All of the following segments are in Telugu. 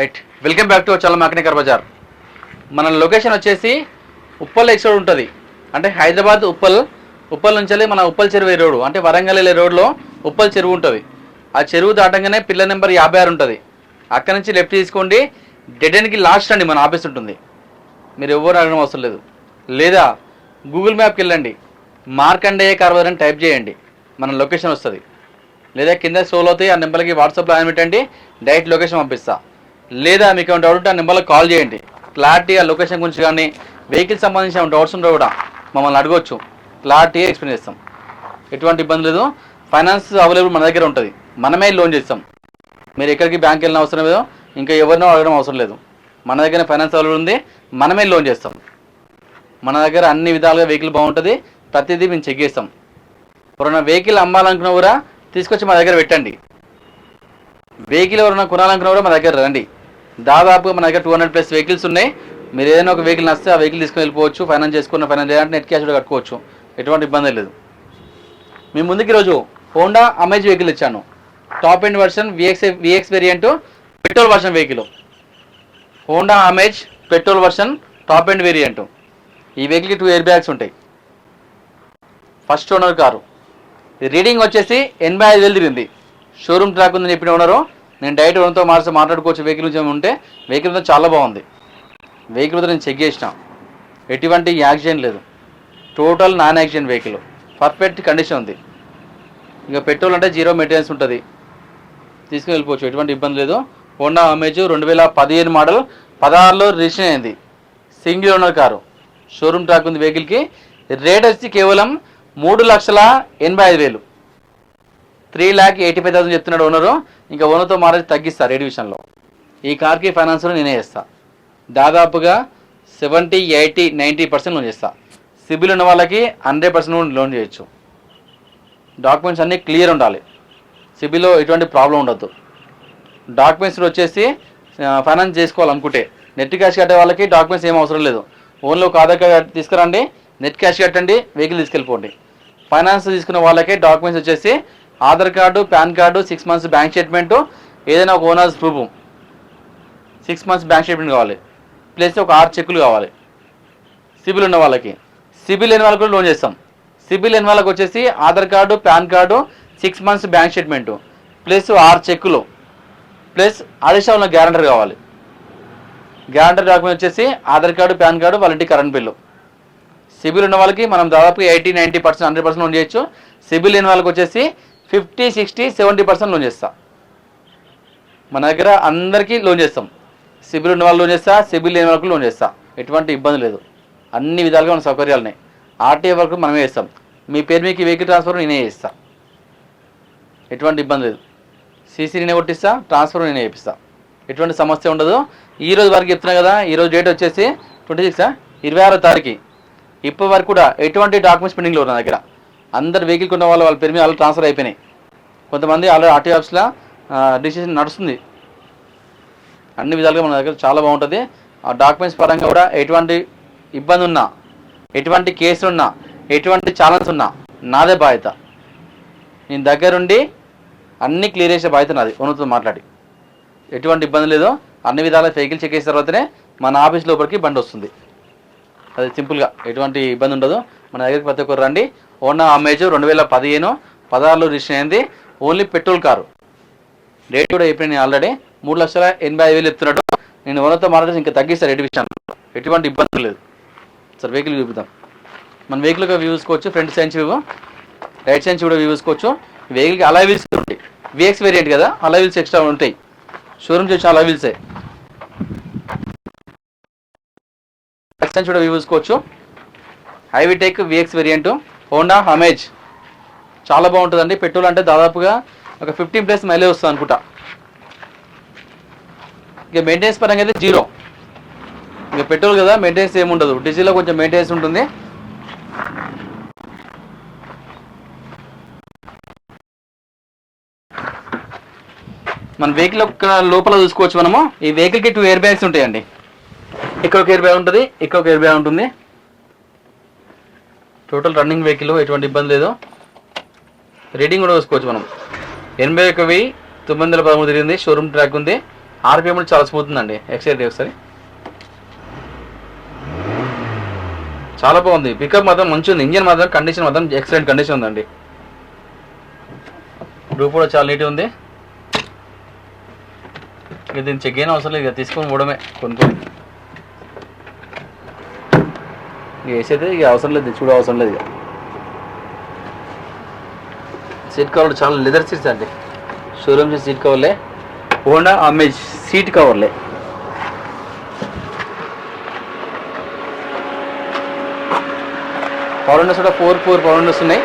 రైట్, వెల్కమ్ బ్యాక్ టు చాలా మెకానికల్ బజార్. మన లొకేషన్ వచ్చేసి ఉప్పల్ ఎక్స్ రోడ్ ఉంటుంది. అంటే హైదరాబాద్ ఉప్పల్ నుంచి మన ఉప్పల్ చెరువు రోడ్డు, అంటే వరంగల్ వెళ్ళే రోడ్లో ఉప్పల్ చెరువు ఉంటుంది. ఆ చెరువు దాటంగానే పిల్లర్ నెంబర్ 56 ఉంటుంది. అక్కడ నుంచి లెఫ్ట్ తీసుకోండి, డెడ్ ఎండ్కి లాస్ట్ అండి మన ఆఫీస్ ఉంటుంది. మీరు ఎవరు అడగడం అవసరం లేదు. లేదా గూగుల్ మ్యాప్కి వెళ్ళండి, మార్కండేయ కార్వర్ అని టైప్ చేయండి, మన లొకేషన్ వస్తుంది. లేదా కింద స్క్రోల్ అవుతాయి, ఆ నెంబర్కి వాట్సాప్లో ఆయన పెట్టండి, డైరెక్ట్ లొకేషన్ పంపిస్తా. లేదా మీకు ఏమైనా డౌట్ ఉంటే ఆ నెంబర్లో కాల్ చేయండి. క్లారిటీ ఆ లొకేషన్ గురించి కానీ వెహికల్ సంబంధించిన డౌట్స్ ఉంటే కూడా మమ్మల్ని అడగవచ్చు, క్లారిటీగా ఎక్స్ప్లెయిన్ చేస్తాం. ఎటువంటి ఇబ్బంది లేదు. ఫైనాన్స్ అవైలబుల్ మన దగ్గర ఉంటుంది, మనమే లోన్ చేస్తాం. మీరు ఎక్కడికి బ్యాంక్ వెళ్ళిన అవసరం లేదు, ఇంకా ఎవరినో అడగడం అవసరం లేదు. మన దగ్గర ఫైనాన్స్ అవైలబుల్ ఉంది, మనమే లోన్ చేస్తాం. మన దగ్గర అన్ని విధాలుగా వెహికల్ బాగుంటుంది, ప్రతిదీ మేము చెక్ చేస్తాం. ఎవరైనా వెహికల్ అమ్మాలనుకున్నా కూడా తీసుకొచ్చి మా దగ్గర పెట్టండి. వెహికల్ ఎవరైనా కొనాలనుకున్నా కూడా మా దగ్గర రండి. దాదాపు మన దగ్గర 200+ వెహికల్స్ ఉన్నాయి. మీరు ఏదైనా ఒక వెహికల్ నచ్చితే ఆ వెహికల్ తీసుకుని వెళ్ళిపోవచ్చు. ఫైనాన్స్ చేసుకున్న ఫైనాన్స్ చేయాలంటే నెట్ క్యాష్ కూడా కట్టుకోవచ్చు, ఎటువంటి ఇబ్బంది లేదు. మీ ముందుకు ఈరోజు హోండా అమేజ్ వెహికల్ ఇచ్చాను. Top end version vx variant petrol version vehicle. Honda amaze petrol version top end variant. ఈ వెహికల్కి 2 ఎయిర్ బ్యాగ్స్ ఉంటాయి. First owner car. రీడింగ్ వచ్చేసి 85,000 తిరిగింది. షోరూమ్ ట్రాక్ ఉందని చెప్పిన ఓనరు. నేను డైరెక్ట్ ఓనర్తో మాట్లాడుకోవచ్చు. వెహికల్ నుంచి ఉంటే వెహికల్ చాలా బాగుంది. వెహికల్ నేను చెక్ చేసిన, ఎటువంటి యాక్సిడెంట్ లేదు. Total non accident vehicle, perfect condition ఉంది. ఇంకా పెట్రోల్ అంటే 0 మెయింటెనెన్స్ ఉంటుంది, తీసుకుని వెళ్ళిపోవచ్చు, ఎటువంటి ఇబ్బంది లేదు. హోండా అమేజ్ 2015 మోడల్, 16లో రిజిస్ట్రేషన్ అయింది. Single owner car, showroom track ఉంది వెహికల్కి. రేట్ వచ్చి కేవలం 3,85,000, 3,85,000 చెప్తున్నాడు ఓనరు. ఇంకా ఓనర్తో మారేది తగ్గిస్తా రేట్ విషయంలో. ఈ కార్కి ఫైనాన్స్లో నేనే చేస్తా. దాదాపుగా 70, 80, 90% లోన్ చేస్తా. సిబిల్ ఉన్న వాళ్ళకి 100% లోన్ చేయొచ్చు. డాక్యుమెంట్స్ అన్నీ క్లియర్ ఉండాలి, సిబిల్లో ఎటువంటి ప్రాబ్లం ఉండద్దు. డాక్యుమెంట్స్ వచ్చేసి ఫైనాన్స్ చేసుకోవాలనుకుంటే నెట్ క్యాష్ కట్టే వాళ్ళకి డాక్యుమెంట్స్ ఏం అవసరం లేదు. ఓన్లీ ఒక ఆధార్ కార్డ్ తీసుకురండి, నెట్ క్యాష్ కట్టండి, వెహికల్ తీసుకెళ్ళిపోండి. ఫైనాన్స్ తీసుకున్న వాళ్ళకి డాక్యుమెంట్స్ వచ్చేసి Aadhaar card, pan card, 6 months bank statement, ఏదైనా ఒక owners proof, 6 months bank statement కావాలి, ప్లస్ ఒక 6 చెక్కులు కావాలి. సిబిల్ ఉన్న వాళ్ళకి. సిబిల్ లేని వాళ్ళకి కూడా లోన్ చేస్తాం. సిబిల్ లేని వాళ్ళకి వచ్చేసి Aadhaar card, pan card, 6 months bank statement, plus 6 చెక్కులు, ప్లస్ అడిషనల్ గ్యారంటర్ కావాలి. గ్యారంటర్ డాక్యుమెంట్ వచ్చేసి ఆధార్ కార్డు, పాన్ కార్డు, వాళ్ళ ఇంటి కరెంట్ బిల్లు. సిబిల్ ఉన్న వాళ్ళకి మనం దాదాపు 80, 90%, 100% లోన్ చేయొచ్చు. సిబిల్ లేని వాళ్ళకి వచ్చేసి 50, 60, 70% లోన్ చేస్తా. మన దగ్గర అందరికీ లోన్ చేస్తాం. సిబిల్ ఉన్న వాళ్ళు లోన్ చేస్తా, సిబిల్ లేని వాళ్ళకి లోన్ చేస్తా, ఎటువంటి ఇబ్బంది లేదు. అన్ని విధాలుగా మన సౌకర్యాలు ఉన్నాయి. ఆర్టీఏ వరకు మనమే చేస్తాం. మీ పేరు మీకు వెహికల్ ట్రాన్స్ఫర్ నేనే చేస్తా, ఎటువంటి ఇబ్బంది లేదు. సీసీ నేనే కొట్టిస్తా, ట్రాన్స్ఫర్ నేనే చేపిస్తా, ఎటువంటి సమస్య ఉండదు. ఈ రోజు వరకు చెప్తున్నా కదా, ఈరోజు డేట్ వచ్చేసి 26, 26వ తారీఖు. ఇప్పటి వరకు కూడా ఎటువంటి డాక్యుమెంట్స్ పెండింగ్లో ఉన్న దగ్గర. అందరు వెహికల్ కొన్న వాళ్ళ పేరు మీద వాళ్ళు ట్రాన్స్ఫర్ అయిపోయినాయి. కొంతమంది ఆల్రెడీ ఆర్టీఓ ఆఫీస్లో రిజిస్ట్రేషన్ నడుస్తుంది. అన్ని విధాలుగా మన దగ్గర చాలా బాగుంటుంది. ఆ డాక్యుమెంట్స్ పరంగా కూడా ఎటువంటి ఇబ్బంది ఉన్నా, ఎటువంటి కేసులు ఉన్నా, ఎటువంటి ఛాలెంజ్ ఉన్నా నాదే బాధ్యత. నేను దగ్గరుండి అన్నీ క్లియర్ చేసే బాధ్యత నాది, ఓనర్తో మాట్లాడి. ఎటువంటి ఇబ్బంది లేదు. అన్ని విధాలుగా వెహికల్ చెక్ చేసిన తర్వాతనే మన ఆఫీస్ లోపలికి బండి వస్తుంది. అది సింపుల్గా, ఎటువంటి ఇబ్బంది ఉండదు. మన దగ్గరికి ప్రతి ఒక్కరు రండి. హోండా అమేజ్ 2015, 16లో రిజిస్ట్రేషన్ అయింది. Only petrol car. రేట్ కూడా అయిపోయింది ఆల్రెడీ. 3,85,000 చెప్తున్నాడు. నేను ఓనర్తో మాట్లాడి ఇంకా తగ్గిస్తాను రేట్ విషయాన్ని, ఎటువంటి ఇబ్బంది లేదు. సార్ వెహికల్ చూపిద్దాం. మన వెహికల్ వ్యూ చూసుకోవచ్చు. Front science view, right science కూడా వ్యూ చూసుకోవచ్చు. వెహికల్కి అలా వీల్స్ ఉంటాయి. విఎక్స్ వేరియంట్ కదా, అలా వీల్స్ ఎక్స్ట్రా ఉంటాయి. షోరూమ్ చేసిన అలా వీల్సే. రైట్ సైన్స్ కూడా వ్యూ చూసుకోవచ్చు. హైవీటెక్ విఎక్స్ వేరియంట్ హోండా అమేజ్ చాలా బాగుంటుందండి. పెట్రోల్ అంటే దాదాపుగా ఒక 15+ మైలేజ్ వస్తుంది అనుకుంటా. ఇక మెయింటెనెన్స్ పరంగా అయితే 0. ఇక పెట్రోల్ కదా, మెయింటెనెన్స్ ఏముండదు. డీజిల్లో కొంచెం మెయింటెనెన్స్ ఉంటుంది. మన వెహికల్ లోపల చూసుకోవచ్చు మనము. ఈ వెహికల్కి 2 ఎయిర్ బ్యాగ్స్ ఉంటాయండి. ఇక్కడ ఒక ఎయిర్ బ్యాగ్ ఉంటుంది, ఇక్కడ ఒక ఎయిర్ బ్యాగ్ ఉంటుంది. టోటల్ రన్నింగ్ వెహికల్, ఎటువంటి ఇబ్బంది లేదు. రీడింగ్ కూడా చూసుకోవచ్చు మనం. 81,913 తిరిగింది. షోరూమ్ ట్రాక్ ఉంది. ఆర్పిఎం కూడా చాలా స్మూత్ ఉందండి. ఎక్సైట్ ఒకసారి. చాలా బాగుంది. పికప్ మాత్రం మంచిగా ఉంది. ఇంజన్ మాత్రం కండిషన్ మాత్రం ఎక్సలెంట్ కండిషన్ ఉందండి. రూప్ కూడా చాలా నీట్గా ఉంది. ఇక దీన్ని చెక్ అయిన అవసరం లేదు, ఇక తీసుకొని పోవడమే కొనుక్కొని. ఇక ఏసీ అయితే ఇక అవసరం లేదు, తెచ్చుకోవడం అవసరం లేదు. ఇక సీట్ కవర్లు చాలా లెదర్ సీట్స్ అండి. షోరూమ్ సీట్ కవర్లే, హోండా అమేజ్ సీట్ కవర్లే. పవర్ విండోస్ కూడా 4 పవర్ విండోస్ ఉన్నాయి.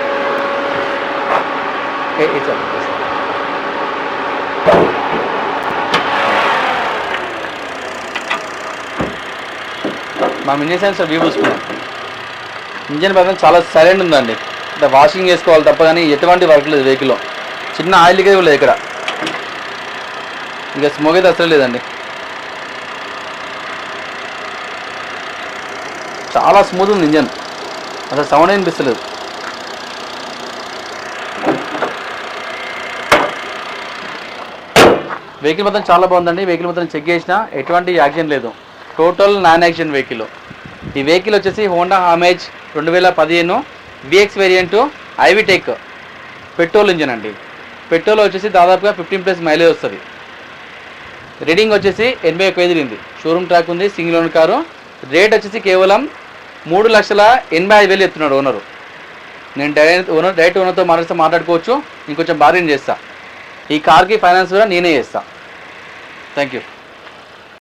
మనం ఇంజన్ సైన్స్ వ్యూ చూసుకున్నాం. ఇంజన్ మాత్రం చాలా సైలెంట్ ఉందండి. అంటే వాషింగ్ చేసుకోవాలి తప్ప కానీ ఎటువంటి వర్క్ లేదు వెహికల్లో. చిన్న ఆయిల్ లీకేజ్ లేదు ఇక్కడ. ఇంకా స్మోక్ అయితే అసలు లేదండి. చాలా స్మూత్ ఉంది ఇంజన్, అసలు సౌండ్ అనిపిస్తలేదు. వెహికల్ మొత్తం చాలా బాగుందండి. వెహికల్ మొత్తం చెక్ చేసినా ఎటువంటి యాక్సిడెంట్ లేదు. Total non accident vehicle. ఈ వెహికల్ వచ్చేసి Honda amaze 2015 vx variant i-VTEC petrol engine అండి. పెట్రోల్ వచ్చేసి దాదాపుగా 15+ మైలేజ్ వస్తుంది. రీడింగ్ వచ్చేసి 81,000 తిరిగింది. షోరూమ్ ట్రాక్ ఉంది, సింగిల్ ఓనర్ కారు. రేట్ వచ్చేసి కేవలం 3,85,000 చెప్తున్నాడు ఓనరు. నేను డైరెక్ట్ ఓనర్తో మాట్లాడుకోవచ్చు. ఇంకొంచెం బార్గెన్ చేస్తా. ఈ కార్కి ఫైనాన్స్ కూడా నేనే చేస్తా. Thank you.